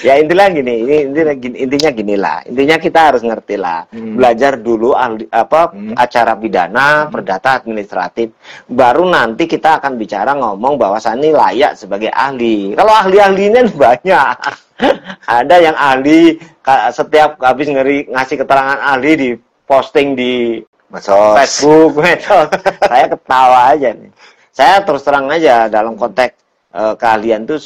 Ya intinya gini, intinya ginilah. Intinya kita harus ngerti lah. Belajar dulu acara pidana, perdata, administratif. Baru nanti kita akan bicara ngomong bahwa ini layak sebagai ahli. Kalau ahli-ahlinya banyak. Ada yang ahli setiap habis ngasih keterangan ahli di posting di Facebook, medsos. Saya ketawa aja nih. Saya terus terang aja dalam konteks keahlian itu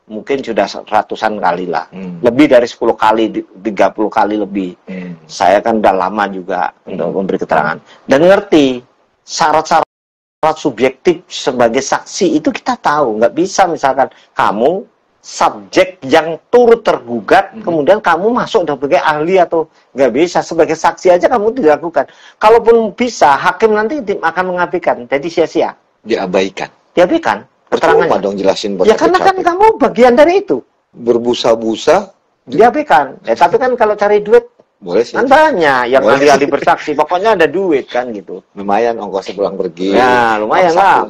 mungkin sudah ratusan kali lah. Lebih dari 10 kali, 30 kali lebih. Saya kan udah lama juga untuk memberi keterangan. Dan ngerti syarat-syarat subjektif sebagai saksi itu kita tahu. Nggak bisa misalkan kamu subjek yang turut tergugat, kemudian kamu masuk sebagai ahli atau nggak bisa. Sebagai saksi aja kamu tidak lakukan. Kalaupun bisa, hakim nanti akan mengabaikan. Jadi sia-sia. Diabaikan. Keterangannya dong jelasin ya karena kan kamu bagian dari itu. Berbusa-busa diabaikan. Tapi kan kalau cari duit boleh sih. Kan banyak yang ahli-ahli bersaksi. Pokoknya ada duit kan gitu. Lumayan ongkos pulang pergi. Ya lumayan lah.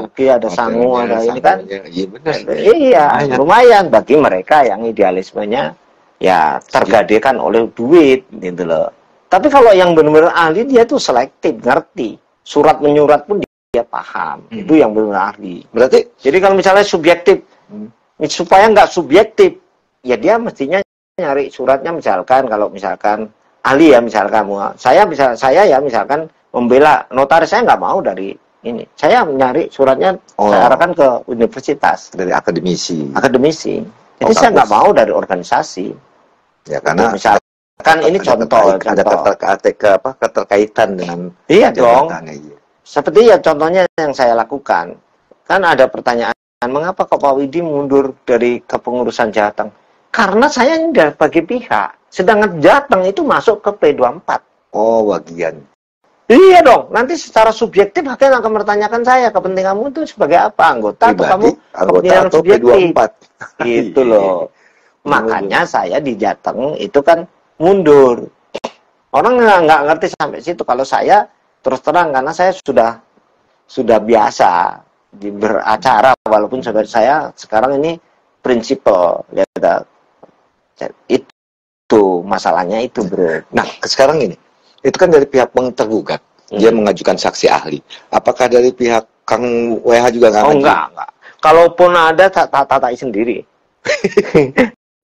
Pergi ada sangu, ada ini kan. Iya benar. Iya lumayan bagi mereka yang idealismenya ya tergadaikan oleh duit gitu loh. Tapi kalau yang benar-benar ahli dia tuh selektif, ngerti. Surat menyurat pun dia paham, itu yang benar ahli. Berarti, jadi kalau misalnya subjektif, supaya nggak subjektif, ya dia mestinya nyari suratnya misalkan, kalau misalkan ahli ya misalkan, saya ya misalkan membela notaris, saya nggak mau dari ini, saya nyari suratnya, saya arahkan ke universitas. Dari akademisi. Jadi saya nggak mau dari organisasi. Ya karena misalkan ini contoh. Ada keterkaitan dengan. Iya dong. Seperti ya contohnya yang saya lakukan. Kan ada pertanyaan, mengapa kok Pak Widi mundur dari kepengurusan Jateng? Karena saya ini bagi pihak. Sedangkan Jateng itu masuk ke P24. Oh, bagian. Iya dong. Nanti secara subjektif hakim akan bertanyakan saya, kepentinganmu itu sebagai apa? Anggota pribadi, atau kamu kepentingan subjektif? P24. Gitu loh. Makanya saya di Jateng itu kan mundur. Orang nggak ngerti sampai situ. Kalau saya terus terang, karena saya sudah biasa beracara, walaupun saya sekarang ini prinsipal ya, itu masalahnya itu bro. Nah sekarang ini itu kan dari pihak tergugat, dia mengajukan saksi ahli. Apakah dari pihak Kang WH juga nggak? Oh enggak. Kalaupun ada tatai sendiri.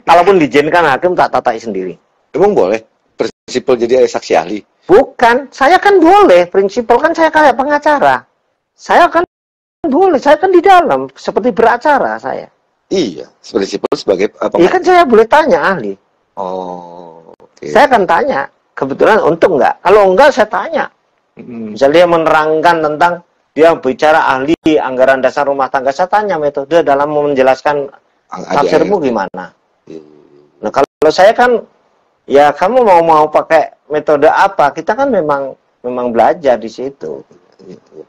Kalaupun diizinkan hakim tatai sendiri. Emang boleh prinsipal jadi saksi ahli? Bukan, saya kan boleh, prinsipal kan saya kayak pengacara. Saya kan boleh, saya kan di dalam, seperti beracara saya. Iya, prinsipal sebagai apa? Iya kan saya boleh tanya ahli. Oh, okay. Saya akan tanya, kebetulan untung nggak? Kalau enggak saya tanya. Misalnya dia menerangkan tentang, dia bicara ahli anggaran dasar rumah tangga, saya tanya metode dalam menjelaskan tafsirmu gimana. Nah kalau saya kan, ya kamu mau pakai metode apa? Kita kan memang belajar di situ.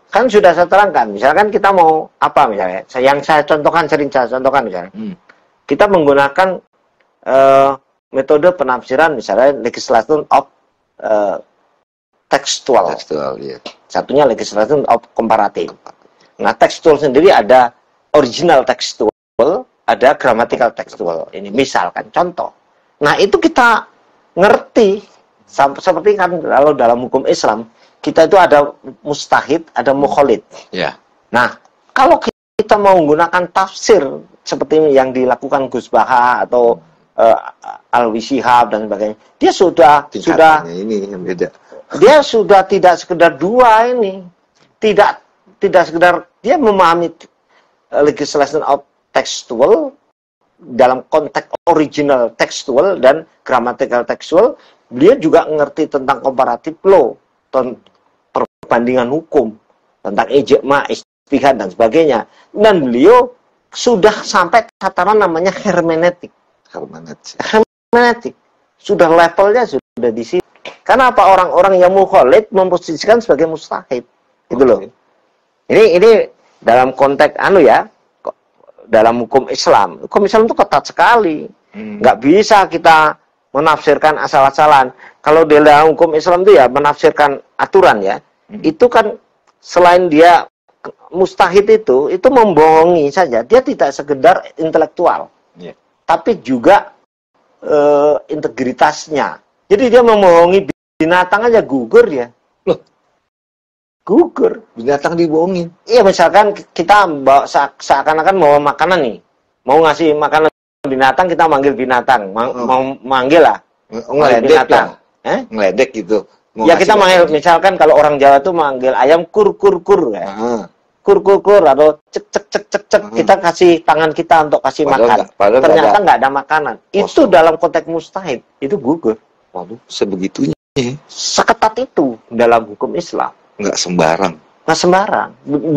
Kan sudah saya terangkan. Misalkan kita mau apa misalnya? Yang saya contohkan, sering saya contohkan misalnya. Kita menggunakan metode penafsiran misalnya legislation of textual. Yeah. Satunya legislation of comparative. Nah, textual sendiri ada original textual, ada grammatical textual. Ini misalkan contoh. Nah, itu kita ngerti, seperti kan kalau dalam hukum Islam kita itu ada mustahid, ada mukholid. Yeah. Nah, kalau kita mau menggunakan tafsir seperti yang dilakukan Gus Baha atau Alwi Shihab dan sebagainya, dia sudah ini yang beda. Dia sudah tidak sekedar dua ini, tidak sekedar dia memahami legislation of textual dalam konteks original textual dan grammatical textual, dia juga ngerti tentang comparative law, perbandingan hukum, tentang ijma, ijtihad dan sebagainya. Dan beliau sudah sampai tataran namanya hermeneutik. Hermeneutik. Sudah levelnya sudah di sini. Karena apa, orang-orang yang mukholid memposisikan sebagai mustahid. Gitu loh. Ini dalam konteks dalam hukum Islam. Hukum Islam itu ketat sekali. Nggak bisa kita menafsirkan asal-asalan. Kalau di dalam hukum Islam itu ya menafsirkan aturan ya. Itu kan selain dia mustahid itu membohongi saja. Dia tidak sekedar intelektual. tapi juga integritasnya. Jadi dia membohongi binatang aja gugur ya. Loh, gugur. binatang dibohongin. Iya, misalkan kita seakan-akan bawa makanan nih, mau ngasih makanan binatang, kita manggil binatang, mau manggil lah, Ngeledek binatang. Ngeledek gitu. Ya kita manggil, misalkan kalau orang Jawa tuh manggil ayam kur ya. Kur atau cek kita kasih tangan kita untuk kasih makan. Ternyata nggak ada makanan. Itu dalam konteks mustahil, itu gugur. Waduh, sebegitunya. Seketat itu dalam hukum Islam. Nggak sembarang. Nggak sembarang.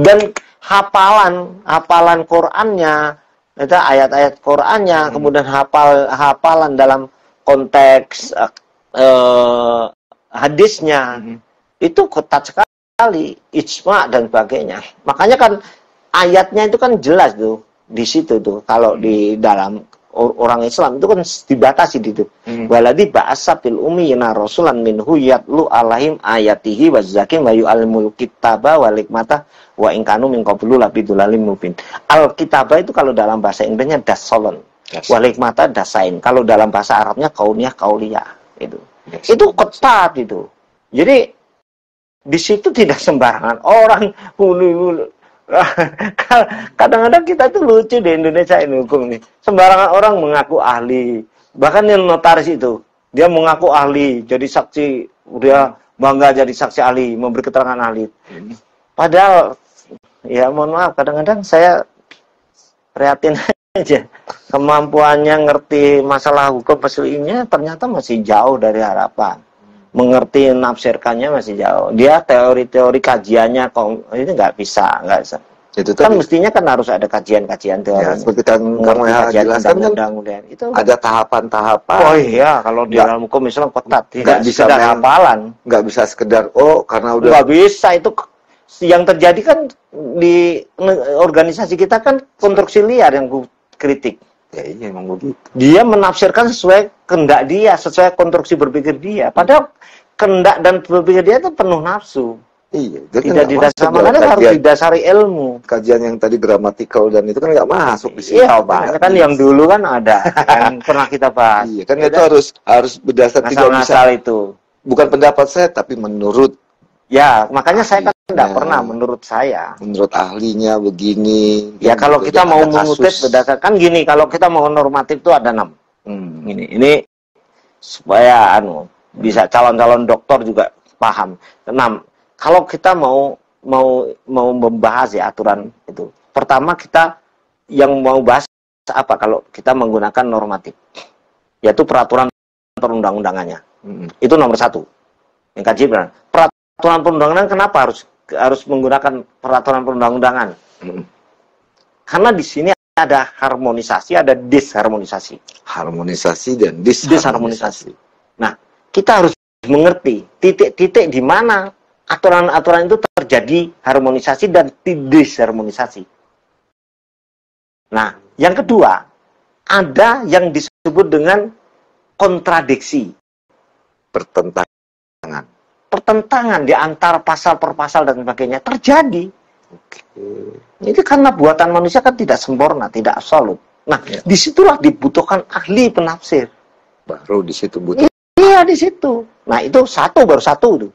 Dan hafalan Qur'annya, itu ayat-ayat Qur'annya, kemudian hafalan dalam konteks hadisnya, itu ketat sekali, ijma dan sebagainya. Makanya kan ayatnya itu kan jelas tuh di situ tuh. Kalau di dalam orang Islam itu kan dibatasi gitu. Waladi ba'asa fil ummiyina rasulan minhu yatlu alaihim ayatihi wa zakim wa yu'allimul kitaba wal hikmata wa in kanu min qablu labidulalim mubin. Al-kitaba itu kalau dalam bahasa Inggrisnya dasolon. Wal hikmata dasain. Kalau dalam bahasa Arabnya kauliyah itu. Itu ketat itu. Jadi di situ tidak sembarangan orang kadang-kadang kita tuh lucu di Indonesia ini hukum ini. Sembarangan orang mengaku ahli. Bahkan yang notaris itu, dia mengaku ahli, jadi saksi, dia bangga jadi saksi ahli, memberi keterangan ahli. Padahal, ya mohon maaf, kadang-kadang saya prihatin aja. Kemampuannya ngerti masalah hukum aslinya ternyata masih jauh dari harapan. Mengerti nafsirkannya masih jauh. Dia teori-teori kajiannya ini nggak bisa. Itu kan mestinya kan harus ada kajian-kajian teori. Ya, seperti kan kamu jelaskan kan itu ada tahapan-tahapan. Oh iya, kalau di dalam hukum Islam ketat. Nggak bisa hafalan. Nggak bisa sekedar karena udah. Nggak bisa, itu yang terjadi kan di organisasi kita kan konstruksi liar yang kritik. Ya iya, emang begitu. Dia menafsirkan sesuai kehendak dia, sesuai konstruksi berpikir dia. Padahal kehendak dan berpikir dia itu penuh nafsu. Iya, tidak didasarkan, harus didasari ilmu. Kajian yang tadi gramatikal dan itu kan nggak masuk di sini. Iya, banyak kan yang dulu kan ada, yang pernah kita bahas. Iya, kan itu harus berdasar tidak bisa. Itu. Bukan pendapat saya, tapi menurut. Ya, makanya saya kan tidak pernah menurut saya. Menurut ahlinya begini. Ya kalau kita mau mengutip berdasarkan gini, kalau kita mau normatif itu ada 6. Ini supaya bisa calon-calon doktor juga paham. 6. Kalau kita mau membahas ya aturan itu. Pertama kita yang mau bahas apa kalau kita menggunakan normatif. Yaitu peraturan perundang-undangannya. Itu nomor 1. Yang kaji benar. Peraturan perundang-undangan kenapa harus menggunakan peraturan perundang-undangan? Karena di sini ada harmonisasi, ada disharmonisasi. Harmonisasi dan disharmonisasi. Nah, kita harus mengerti titik-titik di mana aturan-aturan itu terjadi harmonisasi dan disharmonisasi. Nah, yang kedua, ada yang disebut dengan kontradiksi. Pertentangan di antara pasal per pasal dan sebagainya terjadi. Itu karena buatan manusia kan tidak sempurna, tidak absolut. Nah, disitulah dibutuhkan ahli penafsir. Baru di situ butuh. Iya, di situ. Nah, itu baru satu itu.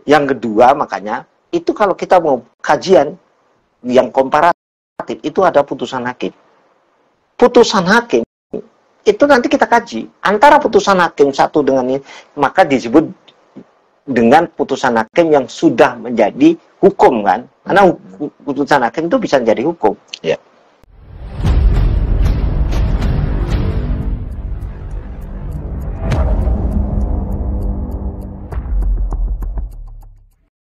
Yang kedua, makanya itu kalau kita mau kajian yang komparatif itu ada putusan hakim. Putusan hakim itu nanti kita kaji antara putusan hakim satu dengan ini, maka disebut dengan putusan hakim yang sudah menjadi hukum kan, karena putusan hakim itu bisa menjadi hukum. Ya.